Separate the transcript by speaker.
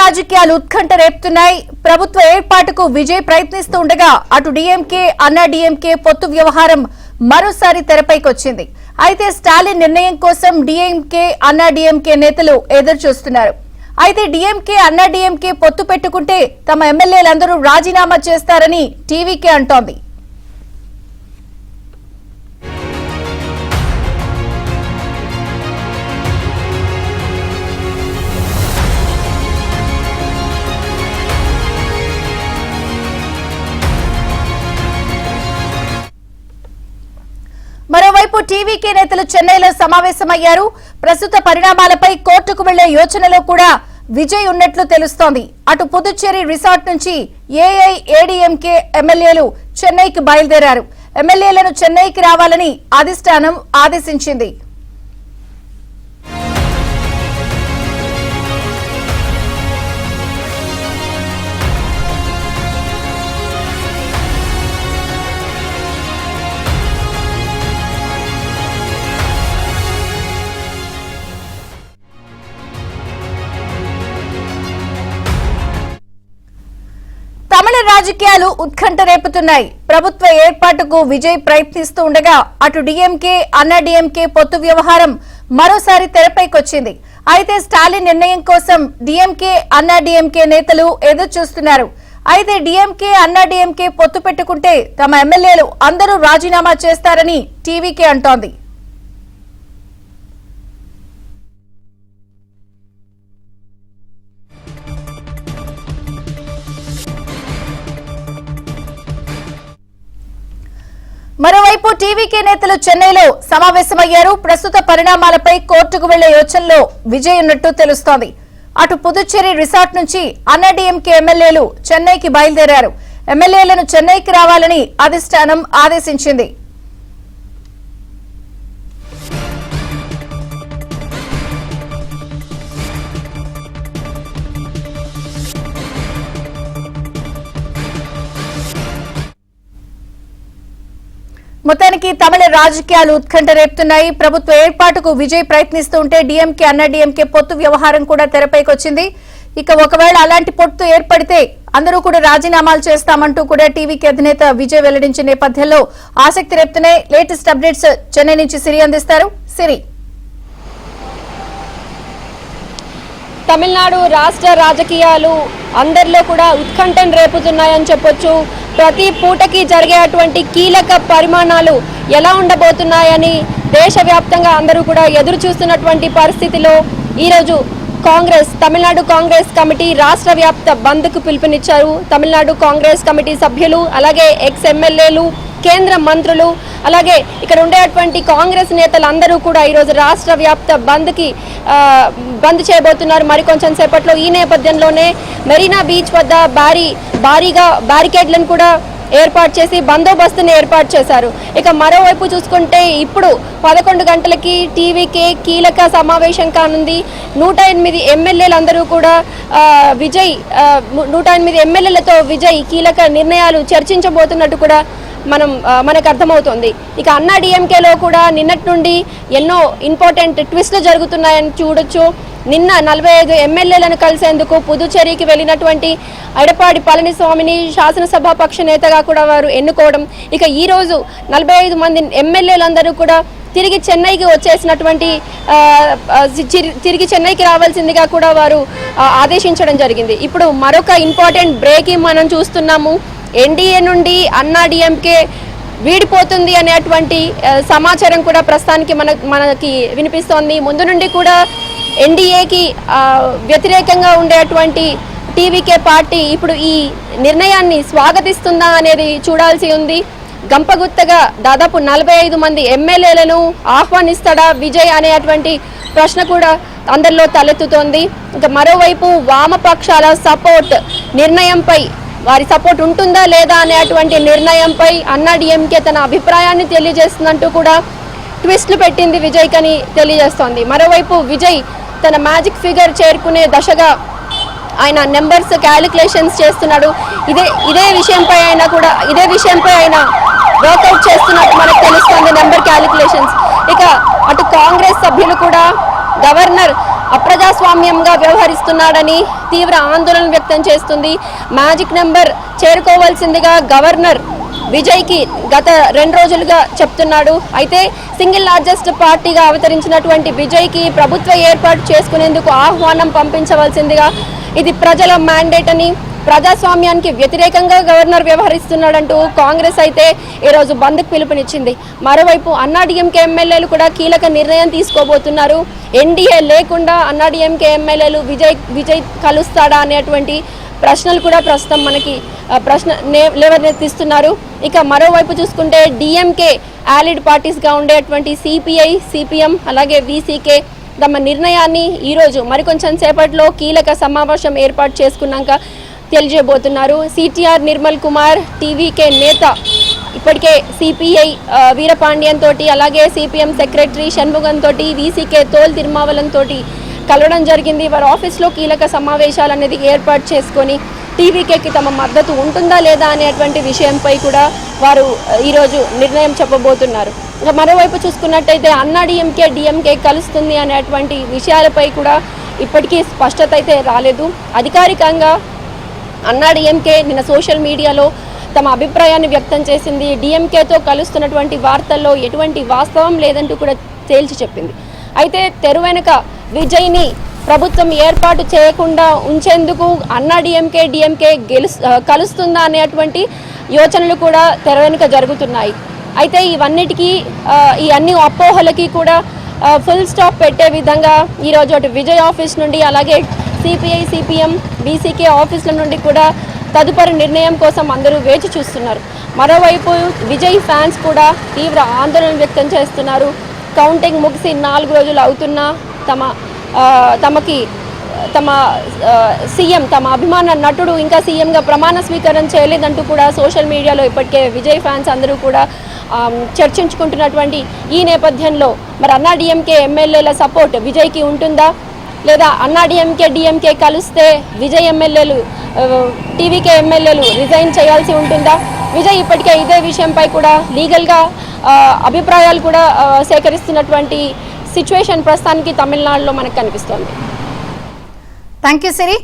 Speaker 1: రాజకీయాలు ఉత్కంఠ రేపుతున్నాయి. ప్రభుత్వ ఏర్పాటుకు విజయ్ ప్రయత్నిస్తూ ఉండగా అటు డీఎంకే అన్నా డీఎంకే పొత్తు వ్యవహారం మరోసారి తెరపైకి వచ్చింది. అయితే స్టాలిన్ నిర్ణయం కోసం డీఎంకే అన్నా డీఎంకే నేతలు ఎదురు చూస్తున్నారు. అయితే డీఎంకే అన్నా డీఎంకే పొత్తు పెట్టుకుంటే తమ ఎమ్మెల్యేలందరూ రాజీనామా చేస్తారని టీవీకే అంటోంది. మరోవైపు టీవీకే నేతలు చెన్నైలో సమావేశమయ్యారు. ప్రస్తుత పరిణామాలపై కోర్టుకు వెళ్లే యోచనలో కూడా విజయ్ ఉన్నట్లు తెలుస్తోంది. అటు పుదుచ్చేరి రిసార్ట్ నుంచి ఏఐఏడీఎంకే ఎమ్మెల్యేలు చెన్నైకి బయలుదేరారు. ఎమ్మెల్యేలను చెన్నైకి రావాలని అధిష్టానం ఆదేశించింది. తమిళ రాజకీయాలు ఉత్కంఠ రేపుతున్నాయి. ప్రభుత్వ ఏర్పాటుకు విజయ్ ప్రయత్నిస్తూ ఉండగా అటు డీఎంకే అన్నా డీఎంకే పొత్తు వ్యవహారం మరోసారి తెరపైకొచ్చింది. అయితే స్టాలిన్ నిర్ణయం కోసం డీఎంకే అన్నా డీఎంకే నేతలు ఎదురు చూస్తున్నారు. అయితే డీఎంకే అన్నా డీఎంకే పొత్తు పెట్టుకుంటే తమ ఎమ్మెల్యేలు అందరూ రాజీనామా చేస్తారని టీవీకే అంటోంది. మరోవైపు టీవీకే నేతలు చెన్నైలో సమావేశమయ్యారు. ప్రస్తుత పరిణామాలపై కోర్టుకు వెళ్లే యోచనలో విజయ్ ఉన్నట్టు తెలుస్తోంది. అటు పుదుచ్చేరి రిసార్ట్ నుంచి అన్నా డీఎంకే ఎమ్మెల్యేలు చెన్నైకి బయలుదేరారు. ఎమ్మెల్యేలను చెన్నైకి రావాలని అధిష్టానం ఆదేశించింది. మొత్తానికి తమిళ రాజకీయాలు ఉత్కంఠ రేపుతున్నాయి. ప్రభుత్వ ఏర్పాటుకు విజయ్ ప్రయత్నిస్తూ ఉంటే డీఎంకే అన్నా డీఎంకే పొత్తు వ్యవహారం కూడా తెరపైకి వచ్చింది. ఇక ఒకవేళ అలాంటి పొత్తు ఏర్పడితే అందరూ కూడా రాజీనామాలు చేస్తామంటూ కూడా టీవీకి అధినేత విజయ్ వెల్లడించిన నేపథ్యంలో ఆసక్తి రేపుతున్నాయి. లేటెస్ట్ అప్డేట్స్ చెన్నై నుంచి సిరి అందిస్తారు. సిరి,
Speaker 2: తమిళనాడు రాష్ట్ర రాజకీయాలు అందరిలో కూడా ఉత్కంఠను రేపుతున్నాయని చెప్పొచ్చు. ప్రతి పూటకి జరిగేటువంటి కీలక పరిమాణాలు ఎలా ఉండబోతున్నాయని దేశవ్యాప్తంగా అందరూ కూడా ఎదురు చూస్తున్నటువంటి పరిస్థితిలో ఈరోజు తమిళనాడు కాంగ్రెస్ కమిటీ రాష్ట్ర వ్యాప్త బంద్కు పిలుపునిచ్చారు. తమిళనాడు కాంగ్రెస్ కమిటీ సభ్యులు, అలాగే ఎక్స్ ఎమ్మెల్యేలు, కేంద్ర మంత్రులు, అలాగే ఇక్కడ ఉండేటువంటి కాంగ్రెస్ నేతలందరూ కూడా ఈరోజు రాష్ట్ర వ్యాప్త బంద్ చేయబోతున్నారు మరికొంచెం సేపట్లో. ఈ నేపథ్యంలోనే మెరీనా బీచ్ వద్ద భారీగా బ్యారికేడ్లను కూడా ఏర్పాటు చేసి బందోబస్తుని ఏర్పాటు చేశారు. ఇక మరోవైపు చూసుకుంటే ఇప్పుడు 11 గంటలకి టీవీకే కీలక సమావేశం కానుంది. 108 ఎమ్మెల్యేలందరూ కూడా 108 ఎమ్మెల్యేలతో విజయ్ కీలక నిర్ణయాలు చర్చించబోతున్నట్టు కూడా మనకు అర్థమవుతోంది. ఇక అన్నా డీఎంకేలో కూడా నిన్నటి నుండి ఎన్నో ఇంపార్టెంట్ ట్విస్టులు జరుగుతున్నాయని చూడొచ్చు. నిన్న 45 ఎమ్మెల్యేలను కలిసేందుకు పుదుచ్చేరికి వెళ్ళినటువంటి ఎడప్పాడి పళనిస్వామిని శాసనసభాపక్ష నేతగా కూడా వారు ఎన్నుకోవడం, ఇక ఈరోజు 45 మంది ఎమ్మెల్యేలందరూ కూడా తిరిగి చెన్నైకి వచ్చేసినటువంటి తిరిగి చెన్నైకి రావాల్సిందిగా కూడా వారు ఆదేశించడం జరిగింది. ఇప్పుడు మరొక ఇంపార్టెంట్ బ్రేకింగ్ మనం చూస్తున్నాము. ఎన్డీఏ నుండి అన్నా డీఎంకే వీడిపోతుంది అనేటువంటి సమాచారం కూడా ప్రస్తుతానికి మనకి వినిపిస్తోంది. ముందు నుండి కూడా ఎన్డీఏకి వ్యతిరేకంగా ఉండేటువంటి టీవీకే పార్టీ ఇప్పుడు ఈ నిర్ణయాన్ని స్వాగతిస్తుందా అనేది చూడాల్సి ఉంది. గంపగుత్తగా దాదాపు 45 మంది ఎమ్మెల్యేలను ఆహ్వానిస్తాడా విజయ్ అనేటువంటి ప్రశ్న కూడా అందరిలో తలెత్తుతోంది. ఇంకా మరోవైపు వామపక్షాల నిర్ణయంపై వారి సపోర్ట్ ఉంటుందా లేదా అనేటువంటి నిర్ణయంపై అన్నా డీఎంకే తన అభిప్రాయాన్ని తెలియజేస్తుందంటూ కూడా ట్విస్టులు పెట్టింది విజయ్ కని తెలియజేస్తోంది. మరోవైపు విజయ్ తన మ్యాజిక్ ఫిగర్ చేరుకునే దశగా ఆయన నెంబర్స్ క్యాలిక్యులేషన్స్ చేస్తున్నాడు. ఇదే విషయంపై ఆయన వర్కౌట్ చేస్తున్నట్టు మనకు తెలుస్తోంది నెంబర్ క్యాలిక్యులేషన్స్. ఇక అటు కాంగ్రెస్ సభ్యులు కూడా గవర్నర్ అప్రజాస్వామ్యంగా వ్యవహరిస్తున్నాడని తీవ్ర ఆందోళన వ్యక్తం చేస్తుంది. మ్యాజిక్ నెంబర్ చేరుకోవాల్సిందిగా గవర్నర్ విజయ్కి గత 2 రోజులుగా చెప్తున్నాడు. అయితే సింగిల్ లార్జెస్ట్ పార్టీగా అవతరించినటువంటి విజయ్కి ప్రభుత్వ ఏర్పాటు చేసుకునేందుకు ఆహ్వానం పంపించవలసిందిగా, ఇది ప్రజల మ్యాండేట్ అని, ప్రజాస్వామ్యానికి వ్యతిరేకంగా గవర్నర్ వ్యవహరిస్తున్నాడంటూ కాంగ్రెస్ అయితే ఈరోజు బంద్కు పిలుపునిచ్చింది. మరోవైపు అన్నాడీఎంకే ఎమ్మెల్యేలు కూడా కీలక నిర్ణయం తీసుకోబోతున్నారు. ఎన్డీఏ లేకుండా అన్నాడీఎంకే ఎమ్మెల్యేలు విజయ్ కలుస్తాడా అనేటువంటి ప్రశ్నలు కూడా ప్రస్తుతం మనకి లేవనెత్తిస్తున్నారు. ఇక మరోవైపు చూసుకుంటే డిఎంకే ఆలిడ్ పార్టీస్గా ఉండేటువంటి సిపిఐ, సిపిఎం అలాగే వీసీకే తమ నిర్ణయాన్ని ఈరోజు మరికొంచెం సేపట్లో కీలక సమావేశం ఏర్పాటు చేసుకున్నాక తెలియజేయబోతున్నారు. సిటిఆర్ నిర్మల్ కుమార్ టీవీకే నేత ఇప్పటికే సిపిఐ వీరపాండ్యన్ తోటి అలాగే సిపిఎం సెక్రటరీ షణ్ముగన్ తోటి వీసీకే తోల్ తిరుమావలం తోటి కలవడం జరిగింది. వారి ఆఫీస్లో కీలక సమావేశాలు అనేది ఏర్పాటు చేసుకొని టీవీకేకి తమ మద్దతు ఉంటుందా లేదా అనేటువంటి విషయంపై కూడా వారు ఈరోజు నిర్ణయం చెప్పబోతున్నారు. ఇంకా మరోవైపు చూసుకున్నట్టయితే అన్నాడీఎంకే డిఎంకే కలుస్తుంది అనేటువంటి విషయాలపై కూడా ఇప్పటికీ స్పష్టత అయితే రాలేదు. అధికారికంగా అన్నాడీఎంకే నిన్న సోషల్ మీడియాలో తమ అభిప్రాయాన్ని వ్యక్తం చేసింది. డిఎంకేతో కలుస్తున్నటువంటి వార్తల్లో ఎటువంటి వాస్తవం లేదంటూ కూడా తేల్చి చెప్పింది. అయితే తెర వెనుక విజయ్ని ప్రభుత్వం ఏర్పాటు చేయకుండా ఉంచేందుకు అన్నాడీఎంకే డిఎంకే కలుస్తుందా అనేటువంటి యోచనలు కూడా తెర వెనుక జరుగుతున్నాయి. అయితే ఇవన్నిటికీ ఈ అన్ని అపోహలకి కూడా ఫుల్ స్టాప్ పెట్టే విధంగా ఈరోజు అటు విజయ్ ఆఫీస్ నుండి అలాగే సిపిఐ, సిపిఎం, బీసీకే ఆఫీసుల నుండి కూడా తదుపరి నిర్ణయం కోసం అందరూ వేచి చూస్తున్నారు. మరోవైపు విజయ్ ఫ్యాన్స్ కూడా తీవ్ర ఆందోళన వ్యక్తం చేస్తున్నారు. కౌంటింగ్ ముగిసి 4 రోజులు అవుతున్నా తమ సీఎం, తమ అభిమాన నటుడు ఇంకా సీఎంగా ప్రమాణ స్వీకారం చేయలేదంటూ కూడా సోషల్ మీడియాలో ఇప్పటికే విజయ్ ఫ్యాన్స్ అందరూ కూడా చర్చించుకుంటున్నటువంటి ఈ నేపథ్యంలో మరి అన్నాడీఎంకే ఎమ్మెల్యేల సపోర్ట్ విజయ్కి ఉంటుందా, లేదా అన్నాడీఎంకే డిఎంకే కలిస్తే విజయ్ ఎమ్మెల్యేలు టీవీకే ఎమ్మెల్యేలు రిజైన్ చేయాల్సి ఉంటుందా? విజయ్ ఇప్పటికే ఇదే విషయంపై కూడా లీగల్గా అభిప్రాయాలు కూడా సేకరిస్తున్నటువంటి సిచ్యువేషన్ ప్రస్తుతానికి తమిళనాడులో మనకు కనిపిస్తోంది.
Speaker 1: Thank you Siri.